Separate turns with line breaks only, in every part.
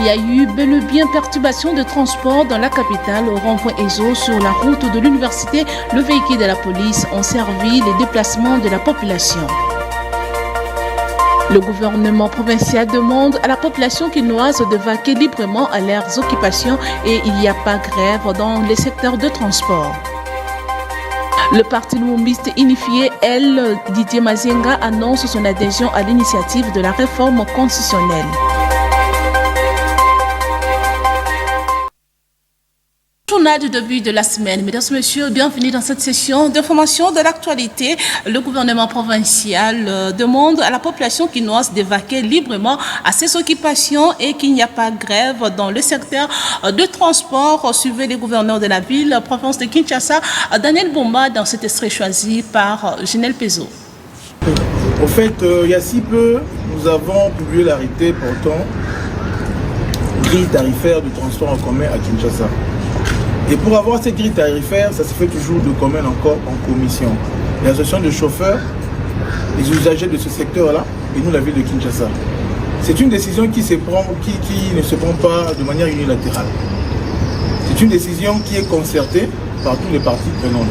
y a eu bel et bien perturbation de transport dans la capitale au rond-point ESO sur la route de l'université. Le véhicule de la police ont servi les déplacements de la population. Le gouvernement provincial demande à la population quinoise de vaquer librement à leurs occupations et il n'y a pas grève dans les secteurs de transport. Le parti lumumbiste unifié, Didier Mazenga, annonce son adhésion à l'initiative de la réforme constitutionnelle. Journal du début de la semaine. Mesdames et messieurs, bienvenue dans cette session d'information de l'actualité. Le gouvernement provincial demande à la population quinoise de vaquer librement à ses occupations et qu'il n'y a pas grève dans le secteur de transport. Suivez les gouverneurs de la ville, province de Kinshasa, Daniel Bomba, dans cet extrait choisi par Ginel Pezo.
Au fait, il y a si peu, nous avons publié l'arrêté portant grille tarifaire du transport en commun à Kinshasa. Et pour avoir cette grille tarifaire, ça se fait toujours de commun encore en commission. L'association de chauffeurs, les usagers de ce secteur-là, et nous, la ville de Kinshasa. C'est une décision qui ne se prend pas de manière unilatérale. C'est une décision qui est concertée par tous les parties prenantes.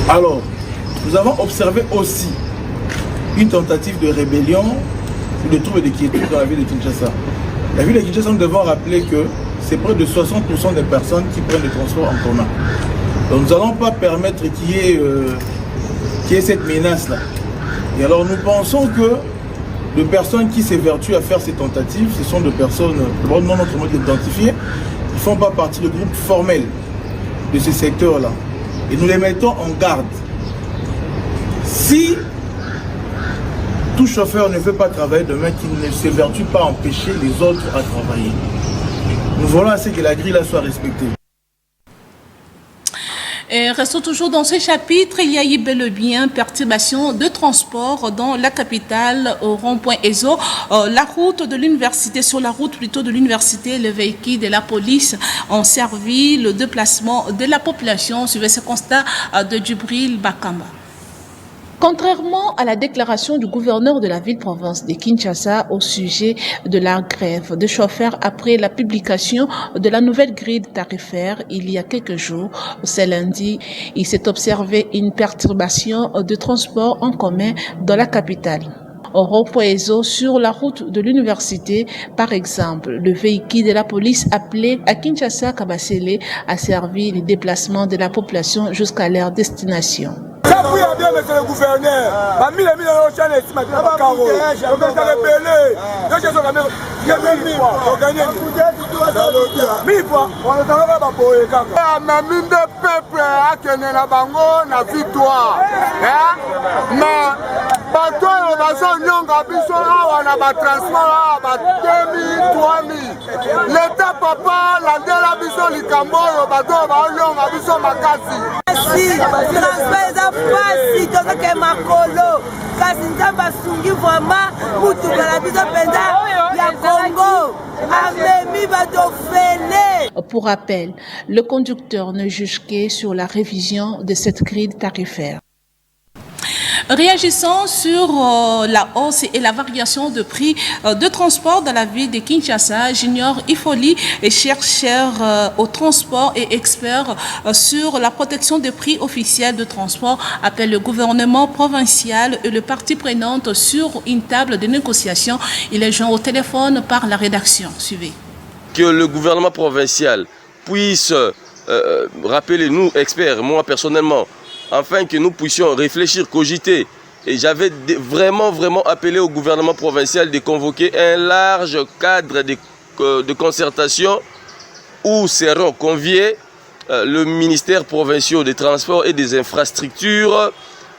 Alors, nous avons observé aussi une tentative de rébellion ou de troubles de quiétude dans la ville de Kinshasa. La ville de Kinshasa, nous devons rappeler que c'est près de 60% des personnes qui prennent le transport en commun. Donc nous n'allons pas permettre qu'il y ait cette menace-là. Et alors nous pensons que les personnes qui s'évertuent à faire ces tentatives, ce sont des personnes non autrement identifiées, qui ne font pas partie du groupe formel de ce secteur-là. Et nous les mettons en garde. Si tout chauffeur ne veut pas travailler demain, qu'il ne s'évertue pas à empêcher les autres à travailler. Nous voulons assez que la grille soit respectée.
Et restons toujours dans ce chapitre. Il y a eu bel et bien perturbation de transport dans la capitale au rond-point ESO. La route de l'université, sur la route plutôt de l'université, les véhicules de la police ont servi le déplacement de la population. Suivez ce constat de Djibril Bakamba. Contrairement à la déclaration du gouverneur de la ville-province de Kinshasa au sujet de la grève de chauffeurs après la publication de la nouvelle grille tarifaire il y a quelques jours, ce lundi, il s'est observé une perturbation de transport en commun dans la capitale. Au rond-point ESO, sur la route de l'université, par exemple, le véhicule de la police appelé à Kinshasa Kabasele a servi les déplacements de la population jusqu'à leur destination.
Oui, bien, monsieur le gouverneur.
Pasi tozoke makolo kasi nzambe asungi vraiment mutuka na biso penza ya Congo amemi bato fele.
Pour rappel, le conducteur ne juge que sur la révision de cette grille tarifaire. Réagissant sur la hausse et la variation de prix de transport dans la ville de Kinshasa, Junior Ifoli, chercheur au transport et expert sur la protection des prix officiels de transport, appelle le gouvernement provincial et le parti prenante sur une table de négociation. Il est joint au téléphone par la rédaction. Suivez.
Que le gouvernement provincial puisse rappeler nous, experts, moi personnellement, afin que nous puissions réfléchir, cogiter. Et j'avais vraiment appelé au gouvernement provincial de convoquer un large cadre de concertation où seront conviés le ministère provincial des Transports et des Infrastructures,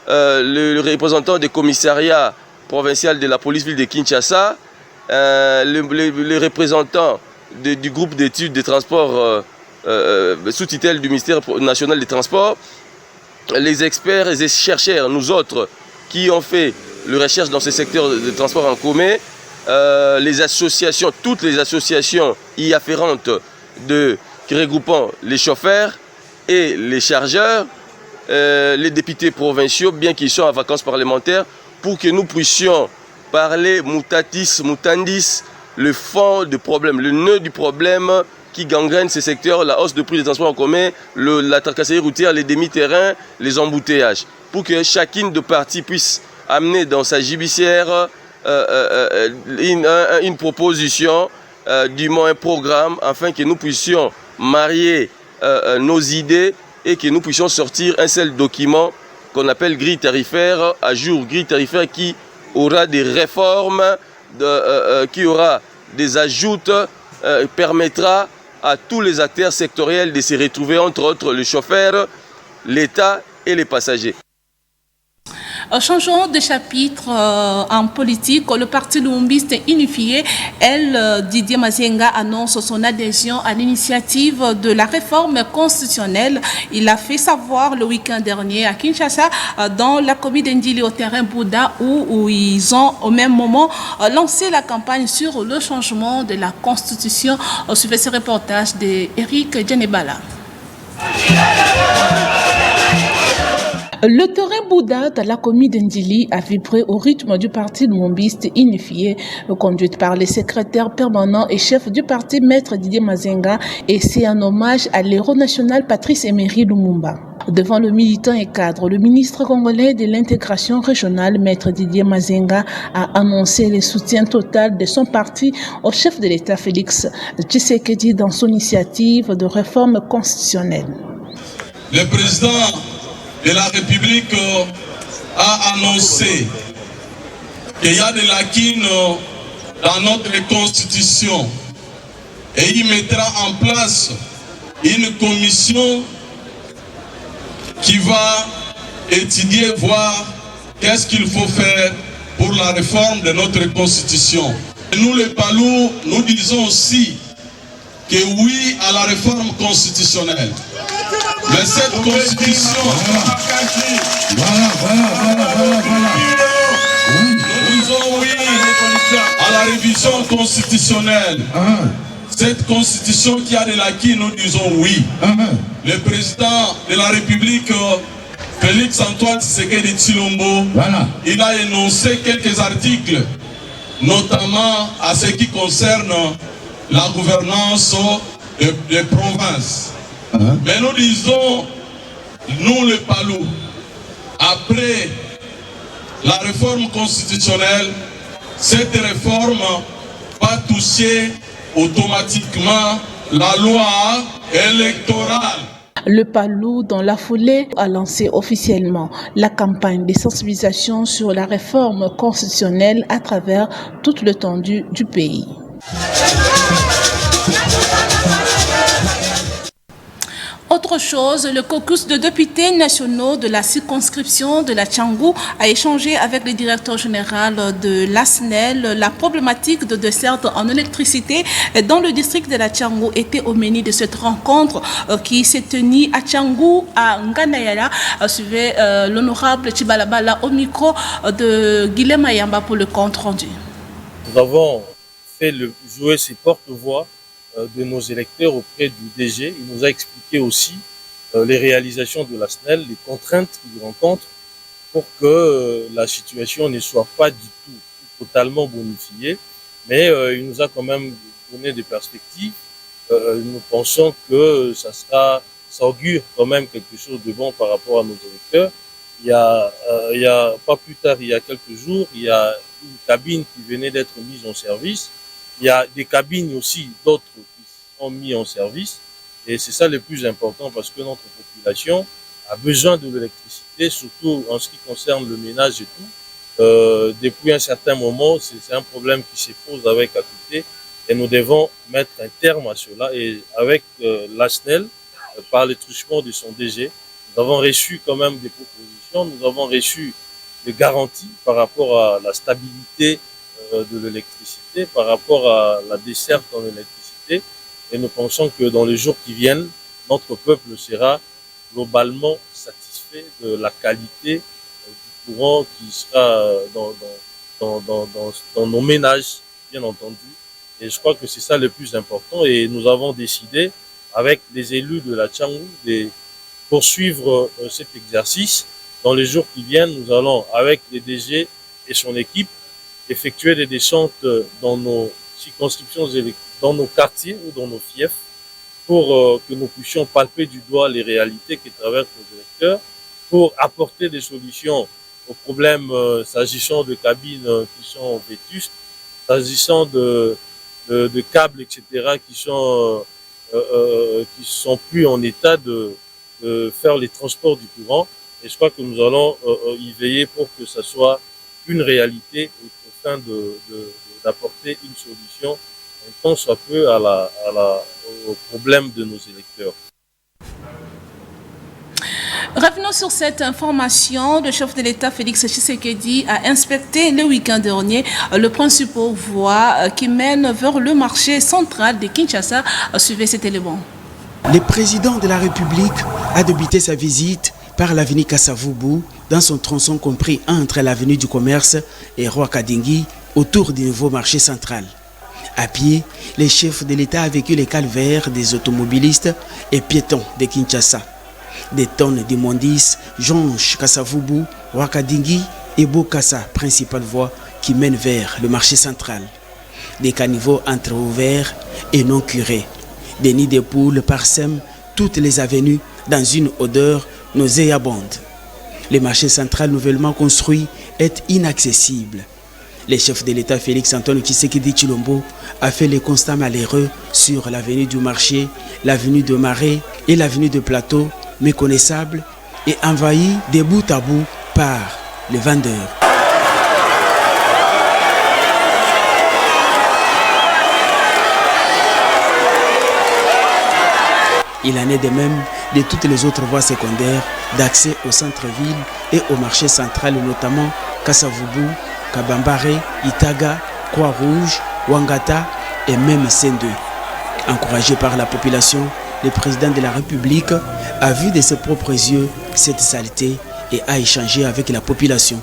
le représentant des commissariats provinciaux de la police ville de Kinshasa, les représentants du groupe d'études des transports sous tutelle du ministère national des Transports, les experts et les chercheurs, nous autres, qui ont fait le recherche dans ce secteur de transport en commun, les associations, toutes les associations y afférentes qui regroupent les chauffeurs et les chargeurs, les députés provinciaux, bien qu'ils soient en vacances parlementaires, pour que nous puissions parler mutatis mutandis le fond du problème, le nœud du problème qui gangrène ces secteurs, la hausse de prix des transports en commun, la tracasserie routière, les demi-terrains, les embouteillages, pour que chacune de parties puisse amener dans sa gibicière une proposition, du moins un programme, afin que nous puissions marier nos idées et que nous puissions sortir un seul document qu'on appelle grille tarifaire, à jour grille tarifaire qui aura des réformes, qui aura des ajoutes, permettra à tous les acteurs sectoriels de se retrouver, entre autres le chauffeur, l'État et les passagers.
Changeons de chapitre en politique. Le parti lumumbiste unifié, Didier Mazenga, annonce son adhésion à l'initiative de la réforme constitutionnelle. Il a fait savoir le week-end dernier à Kinshasa, dans la commune d'Indili au terrain Bouddha, où ils ont au même moment lancé la campagne sur le changement de la constitution. Suivez ce reportage d'Eric Djenebala. Le terrain Bouddha de la commune d'Indili a vibré au rythme du parti lumumbiste unifié, conduite par le secrétaire permanent et chef du parti, Maître Didier Mazenga, et c'est un hommage à l'héros national Patrice Emery Lumumba. Devant le militant et cadre, le ministre congolais de l'intégration régionale, Maître Didier Mazenga, a annoncé le soutien total de son parti au chef de l'État Félix Tshisekedi dans son initiative de réforme constitutionnelle.
Le président de la République a annoncé qu'il y a des lacunes dans notre constitution et il mettra en place une commission qui va étudier, voir qu'est-ce qu'il faut faire pour la réforme de notre constitution. Et nous les Palous, nous disons aussi que oui à la réforme constitutionnelle. Mais cette constitution, nous disons oui à la révision constitutionnelle. Cette constitution qui a des lacunes, nous disons oui. Le président de la République, Félix Antoine Tshisekedi Tshilombo, il a énoncé quelques articles, notamment à ce qui concerne la gouvernance des provinces. Mais nous disons, nous les Palous, après la réforme constitutionnelle, cette réforme va toucher automatiquement la loi électorale.
Le Palou, dans la foulée, a lancé officiellement la campagne de sensibilisation sur la réforme constitutionnelle à travers toute l'étendue du pays. Autre chose, le caucus de députés nationaux de la circonscription de la Tchangou a échangé avec le directeur général de l'ASNEL. La problématique de desserte en électricité dans le district de la Tchangou était au menu de cette rencontre qui s'est tenue à Tchangou, à Nganayala. Suivez l'honorable Chibalabala au micro de Guilhem Ayamba pour le compte rendu.
Nous avons fait jouer ces porte-voix de nos électeurs auprès du DG. Il nous a expliqué aussi les réalisations de la SNEL, les contraintes qu'il rencontre pour que la situation ne soit pas du tout totalement bonifiée. Mais il nous a quand même donné des perspectives. Nous pensons que ça augure quand même quelque chose de bon par rapport à nos électeurs. Il y a pas plus tard, il y a quelques jours, il y a une cabine qui venait d'être mise en service. Il y a des cabines aussi, d'autres qui sont mis en service. Et c'est ça le plus important parce que notre population a besoin de l'électricité, surtout en ce qui concerne le ménage et tout. Depuis un certain moment, c'est un problème qui se pose avec AQT et nous devons mettre un terme à cela. Et avec l'ASNEL, par le truchement de son DG, nous avons reçu quand même des propositions, nous avons reçu des garanties par rapport à la stabilité de l'électricité, par rapport à la desserte en électricité. Et nous pensons que dans les jours qui viennent, notre peuple sera globalement satisfait de la qualité du courant qui sera dans nos ménages, bien entendu. Et je crois que c'est ça le plus important. Et nous avons décidé, avec les élus de la Tchangou, de poursuivre cet exercice. Dans les jours qui viennent, nous allons, avec les DG et son équipe, effectuer des descentes dans nos circonscriptions dans nos quartiers ou dans nos fiefs pour que nous puissions palper du doigt les réalités qui traversent nos électeurs, pour apporter des solutions aux problèmes s'agissant de cabines qui sont vétustes, s'agissant de câbles, etc., qui sont plus en état de faire les transports du courant. Et je crois que nous allons y veiller pour que ça soit une réalité afin d'apporter une solution un tant soit peu au problème de nos électeurs.
Revenons sur cette information. Le chef de l'État, Félix Tshisekedi, a inspecté le week-end dernier le principal voie qui mène vers le marché central de Kinshasa. Suivez cet élément.
Le président de la République a débuté sa visite par l'avenue Kasavubu dans son tronçon compris entre l'avenue du Commerce et Roi-Kadingi autour du nouveau marché central. À pied, les chefs de l'État a vécu les calvaires des automobilistes et piétons de Kinshasa. Des tonnes d'immondices jonchent Kasavubu, Roi-Kadingi et Bokassa, principale voie qui mène vers le marché central. Des caniveaux entre-ouverts et non curés. Des nids de poules parsèment toutes les avenues dans une odeur nauséabonde. Le marché central nouvellement construit est inaccessible. Le chef de l'État Félix Antoine Tshisekedi Tshilombo a fait les constats malheureux sur l'avenue du marché, l'avenue de Marais et l'avenue de Plateau, méconnaissables et envahis de bout à bout par les vendeurs. Il en est de même de toutes les autres voies secondaires d'accès au centre-ville et au marché central, notamment Kasavubu, Kabambare, Itaga, Croix-Rouge, Wangata et même Sendou. Encouragé par la population, le président de la République a vu de ses propres yeux cette saleté et a échangé avec la population.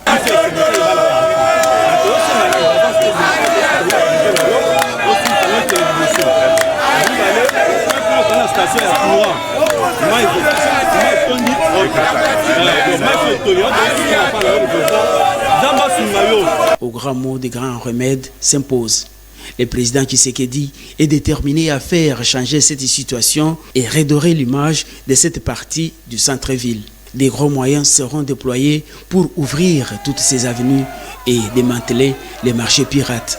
Au grand mot des grands remèdes s'impose. Le président Tshisekedi est déterminé à faire changer cette situation et redorer l'image de cette partie du centre-ville. Des gros moyens seront déployés pour ouvrir toutes ces avenues et démanteler les marchés pirates.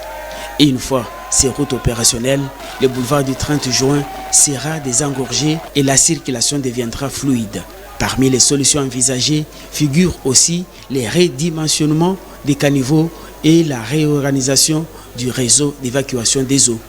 Et une fois ces routes opérationnelles, le boulevard du 30 juin sera désengorgé et la circulation deviendra fluide. Parmi les solutions envisagées figurent aussi les redimensionnements des caniveaux et la réorganisation du réseau d'évacuation des eaux.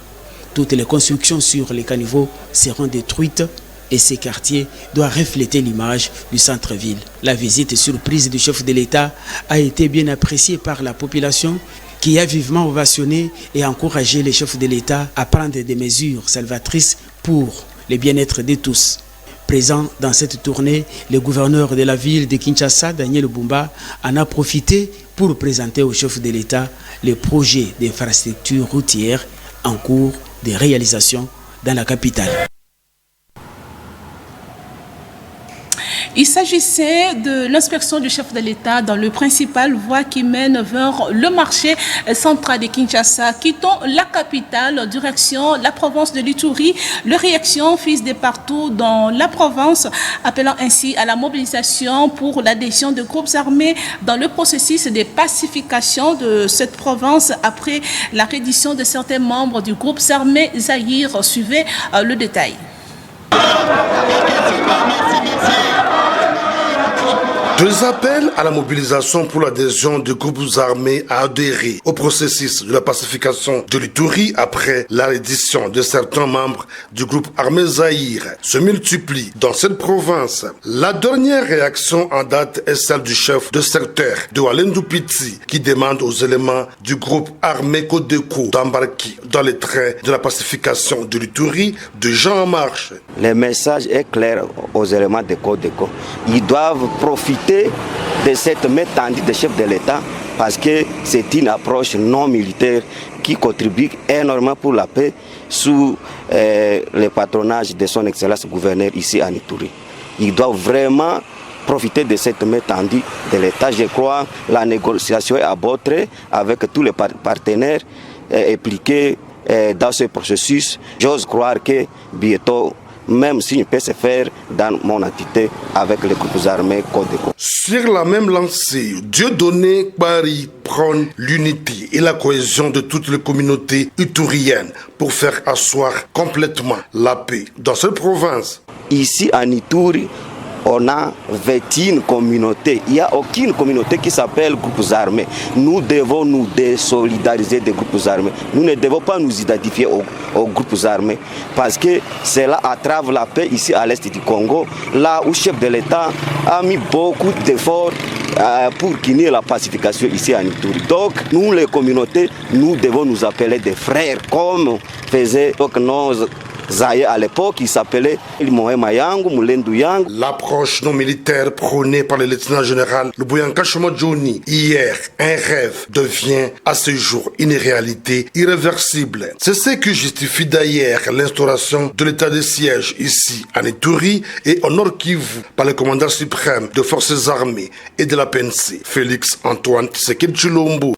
Toutes les constructions sur les caniveaux seront détruites et ces quartiers doivent refléter l'image du centre-ville. La visite surprise du chef de l'État a été bien appréciée par la population qui a vivement ovationné et encouragé les chefs de l'État à prendre des mesures salvatrices pour le bien-être de tous. Présent dans cette tournée, le gouverneur de la ville de Kinshasa, Daniel Bumba, en a profité pour présenter au chef de l'État les projets d'infrastructures routières en cours de réalisation dans la capitale.
Il s'agissait de l'inspection du chef de l'État dans le principal voie qui mène vers le marché central de Kinshasa. Quittons la capitale, direction la province de l'Ituri. Les réactions fusent de partout dans la province, appelant ainsi à la mobilisation pour l'adhésion de groupes armés dans le processus de pacification de cette province après la reddition de certains membres du groupe armé Zaïre. Suivez le détail.
Des appels à la mobilisation pour l'adhésion des groupes armés à adhérer au processus de la pacification de l'Ituri après la reddition de certains membres du groupe armé Zaïre se multiplient dans cette province. La dernière réaction en date est celle du chef de secteur de Walendu Piti qui demande aux éléments du groupe armé Kodeko d'embarquer dans les trains de la pacification de l'Ituri de Jean en Marche.
Le message est clair aux éléments de Kodeko. Ils doivent profiter de cette main tendue des chefs de l'État parce que c'est une approche non militaire qui contribue énormément pour la paix sous le patronage de son excellence gouverneur ici à Ituri. Ils doivent vraiment profiter de cette main tendue de l'État. Je crois que la négociation est abordée avec tous les partenaires impliqués dans ce processus. J'ose croire que bientôt, même si peut se faire dans mon entité avec les groupes armés Codeco.
Sur la même lancée, Dieudonné Bari prône l'unité et la cohésion de toutes les communautés ituriennes pour faire asseoir complètement la paix dans cette province.
Ici en Ituri, on a 21 communautés. Il n'y a aucune communauté qui s'appelle groupes armés. Nous devons nous désolidariser des groupes armés. Nous ne devons pas nous identifier aux groupes armés parce que cela entrave la paix ici à l'est du Congo, là où le chef de l'État a mis beaucoup d'efforts pour qu'il y ait la pacification ici en Ituri. Donc, nous les communautés, nous devons nous appeler des frères comme faisaient nos Zaye à l'époque, il s'appelait Moema Yangu, Mulendu Yangu.
L'approche non militaire prônée par le lieutenant général Lubuyanka Johnny, hier, un rêve devient à ce jour une réalité irréversible. C'est ce qui justifie d'ailleurs l'instauration de l'état de siège ici en Ituri et au Nord Kivu par le commandant suprême des forces armées et de la PNC, Félix Antoine Tshisekedi Tshilombo.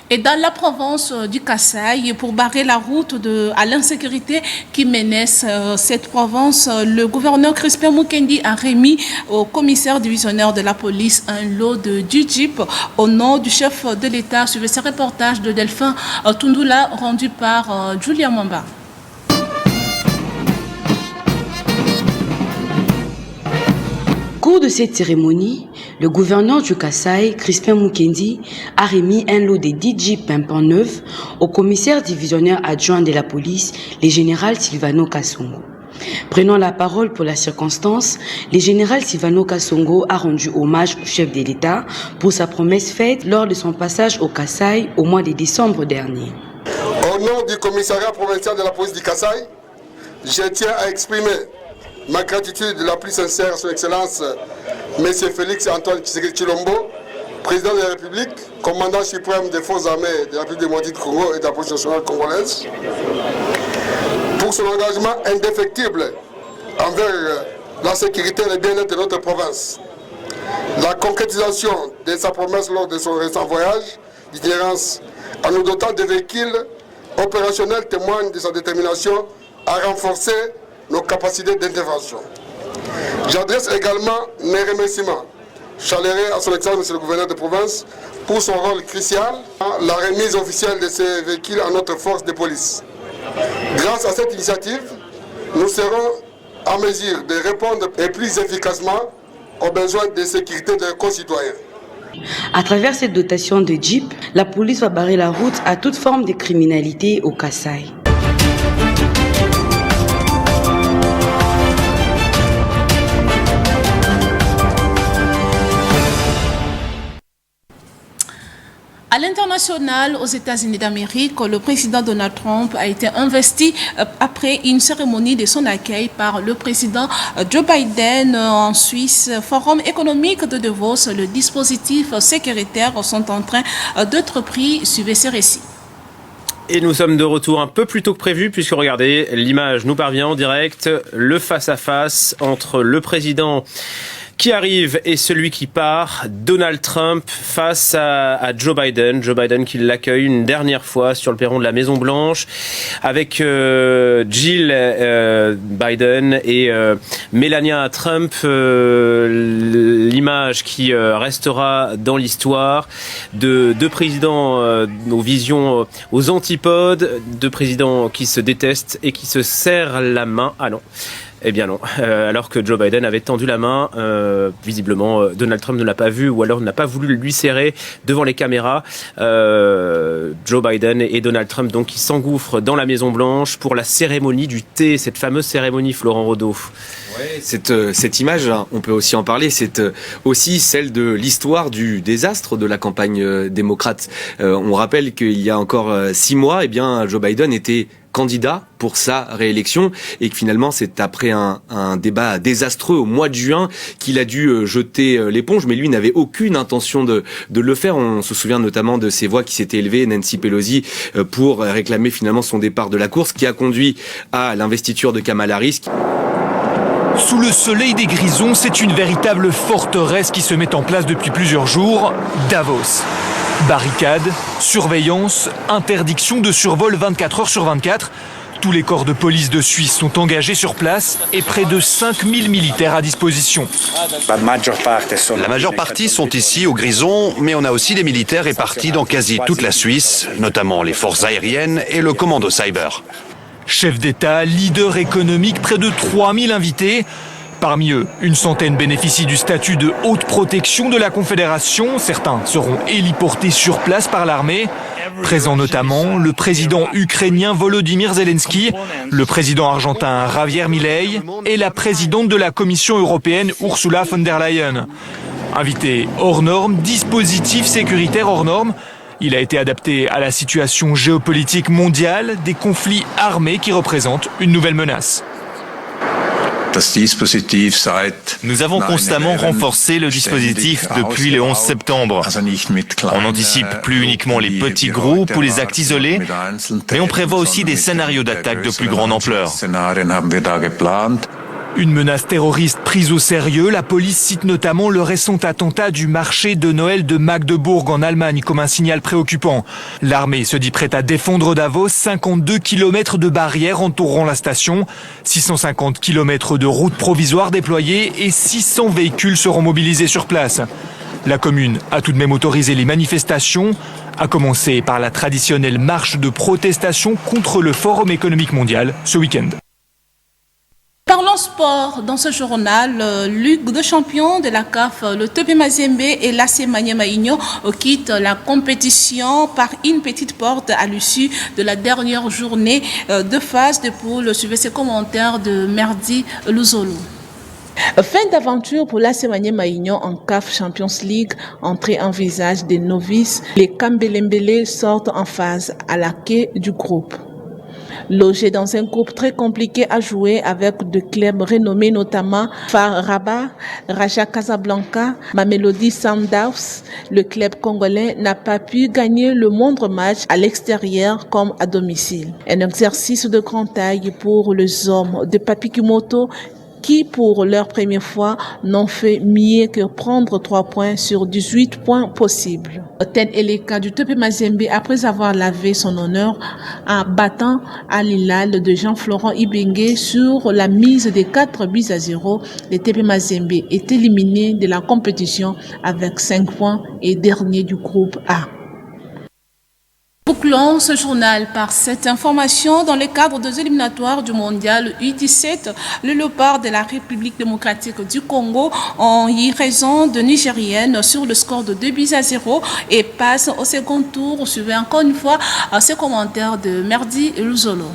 Et dans la province du Kasaï, pour barrer la route à l'insécurité qui menace cette province, le gouverneur Crispin Mukendi a remis au commissaire divisionnaire de la police un lot de 10 jeeps au nom du chef de l'État. Suivez ce reportage de Delphin Tundula rendu par Julia Mwamba.
Au cours de cette cérémonie, le gouverneur du Kasaï, Crispin Mukendi, a remis un lot de 10 jeeps pimpants neufs au commissaire divisionnaire adjoint de la police, le général Silvano Kasongo. Prenant la parole pour la circonstance, le général Silvano Kasongo a rendu hommage au chef de l'État pour sa promesse faite lors de son passage au Kasaï au mois de décembre dernier.
Au nom du commissariat provincial de la police du Kasaï, je tiens à exprimer ma gratitude la plus sincère à son Excellence, M. Félix Antoine Tshisekedi Tshilombo, président de la République, commandant suprême des forces armées de la République démocratique du Congo et de la police nationale congolaise, pour son engagement indéfectible envers la sécurité et le bien-être de notre province. La concrétisation de sa promesse lors de son récent voyage d'itinérance en nous dotant de véhicules opérationnels témoigne de sa détermination à renforcer nos capacités d'intervention. J'adresse également mes remerciements chaleureux à son Excellence, Monsieur le gouverneur de province, pour son rôle crucial dans la remise officielle de ces véhicules à notre force de police. Grâce à cette initiative, nous serons en mesure de répondre et plus efficacement aux besoins de sécurité de nos concitoyens.
À travers cette dotation de Jeep, la police va barrer la route à toute forme de criminalité au Kasaï.
À l'international, aux États-Unis d'Amérique, le président Donald Trump a été investi après une cérémonie de son accueil par le président Joe Biden en Suisse. Forum économique de Davos, le dispositif sécuritaire sont en train d'être pris. Suivez ces récits.
Et nous sommes de retour un peu plus tôt que prévu puisque regardez, l'image nous parvient en direct, le face-à-face entre le président qui arrive et celui qui part, Donald Trump face à Joe Biden. Joe Biden qui l'accueille une dernière fois sur le perron de la Maison Blanche avec Jill Biden et Melania Trump. L'image qui restera dans l'histoire de deux présidents aux visions, aux antipodes, deux présidents qui se détestent et qui se serrent la main. Ah non. Eh bien non, alors que Joe Biden avait tendu la main, visiblement Donald Trump ne l'a pas vu ou alors n'a pas voulu lui serrer devant les caméras. Joe Biden et Donald Trump donc qui s'engouffrent dans la Maison Blanche pour la cérémonie du thé, cette fameuse cérémonie, Florent Rodeau.
Ouais, cette image, on peut aussi en parler, c'est aussi celle de l'histoire du désastre de la campagne démocrate. On rappelle qu'il y a encore 6 mois, eh bien, Joe Biden était candidat pour sa réélection et que finalement c'est après un débat désastreux au mois de juin qu'il a dû jeter l'éponge, mais lui n'avait aucune intention de le faire. On se souvient notamment de ces voix qui s'étaient élevées, Nancy Pelosi, pour réclamer finalement son départ de la course, qui a conduit à l'investiture de Kamala Harris.
Sous le soleil des Grisons, c'est une véritable forteresse qui se met en place depuis plusieurs jours, Davos. Barricades, surveillance, interdiction de survol 24 heures sur 24. Tous les corps de police de Suisse sont engagés sur place et près de 5000 militaires à disposition.
La majeure partie sont ici au Grison, mais on a aussi des militaires répartis dans quasi toute la Suisse, notamment les forces aériennes et le commando cyber.
Chef d'État, leader économique, près de 3000 invités. Parmi eux, une centaine bénéficient du statut de haute protection de la Confédération. Certains seront héliportés sur place par l'armée. Présents notamment le président ukrainien Volodymyr Zelensky, le président argentin Javier Milei et la présidente de la Commission européenne Ursula von der Leyen. Invité hors norme, dispositif sécuritaire hors norme. Il a été adapté à la situation géopolitique mondiale, des conflits armés qui représentent une nouvelle menace.
Nous avons constamment renforcé le dispositif depuis le 11 septembre. On n'anticipe plus uniquement les petits groupes ou les actes isolés, mais on prévoit aussi des scénarios d'attaque de plus grande ampleur.
Une menace terroriste prise au sérieux, la police cite notamment le récent attentat du marché de Noël de Magdebourg en Allemagne comme un signal préoccupant. L'armée se dit prête à défendre Davos, 52 km de barrières entourant la station, 650 km de routes provisoires déployées et 600 véhicules seront mobilisés sur place. La commune a tout de même autorisé les manifestations, à commencer par la traditionnelle marche de protestation contre le Forum économique mondial ce week-end.
Parlons sport. Dans ce journal, Ligue de champions de la CAF, le TP Mazembe et l'AC Maniema-Union quittent la compétition par une petite porte à l'issue de la dernière journée de phase de poule. Suivez ces commentaires de Merdi Luzolo. Fin d'aventure pour l'AC Maniema-Union en CAF Champions League, entrée en visage des novices. Les Kambelembele sortent en phase à la quai du groupe. Logé dans un groupe très compliqué à jouer avec de clubs renommés notamment FAR Rabat, Raja Casablanca, Mamelodi Sundowns, le club congolais n'a pas pu gagner le moindre match à l'extérieur comme à domicile. Un exercice de grande taille pour les hommes de Papi Kimoto qui, pour leur première fois, n'ont fait mieux que prendre 3 points sur 18 points possibles. Tel est le cas du TP Mazembe après avoir lavé son honneur en battant Al Hilal de Jean-Florent Ibengue sur la mise des 4-0. Le TP Mazembe est éliminé de la compétition avec 5 points et dernier du groupe A. Bouclons ce journal par cette information. Dans le cadre des éliminatoires du mondial U17, le Léopard de la République démocratique du Congo ont eu raison de Nigérienne sur le score de 2-0 et passe au second tour. Suivez encore une fois ces commentaires de Merdi Luzolo.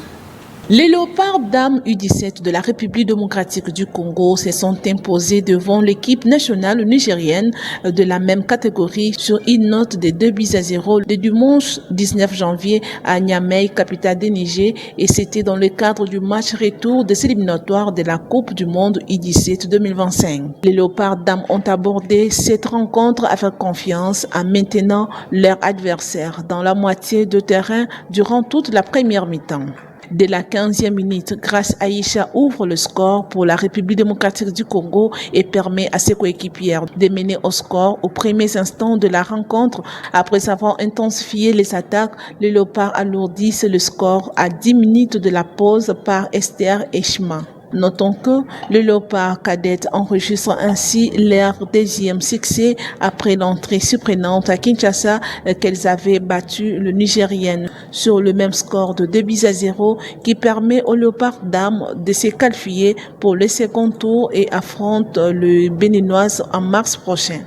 Les Léopards dames U17 de la République démocratique du Congo se sont imposés devant l'équipe nationale nigérienne de la même catégorie sur une note de 2-0 le dimanche 19 janvier à Niamey, capitale du Niger, et c'était dans le cadre du match retour des éliminatoires de la Coupe du Monde U17 2025. Les Léopards dames ont abordé cette rencontre avec confiance en maintenant leur adversaire dans la moitié de terrain durant toute la première mi-temps. Dès la 15e minute, Grâce Aïcha ouvre le score pour la République démocratique du Congo et permet à ses coéquipières de mener au score aux premiers instants de la rencontre. Après avoir intensifié les attaques, les Léopards alourdissent le score à 10 minutes de la pause par Esther Echma. Notons que le Léopard cadette enregistre ainsi leur deuxième succès après l'entrée surprenante à Kinshasa qu'elles avaient battu le Nigérien sur le même score de 2-0 qui permet au Léopard dames de se qualifier pour le second tour et affronte le Béninoise en mars prochain.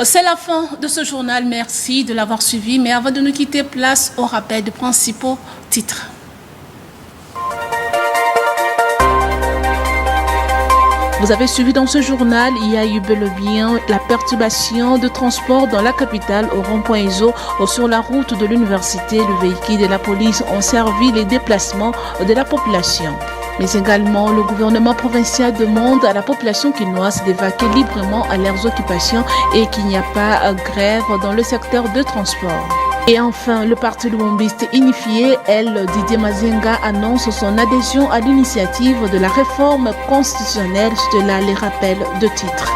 C'est la fin de ce journal. Merci de l'avoir suivi. Mais avant de nous quitter, place au rappel des principaux titres. Vous avez suivi dans ce journal, il y a eu bel et bien la perturbation de transport dans la capitale au rond-point ESO sur la route de l'université. Le véhicule de la police ont servi les déplacements de la population. Mais également, le gouvernement provincial demande à la population quinoise d'évacuer librement à leurs occupations et qu'il n'y a pas grève dans le secteur de transport. Et enfin, le parti lumbiste unifié, Didier Mazenga, annonce son adhésion à l'initiative de la réforme constitutionnelle. Cela les rappels de titre.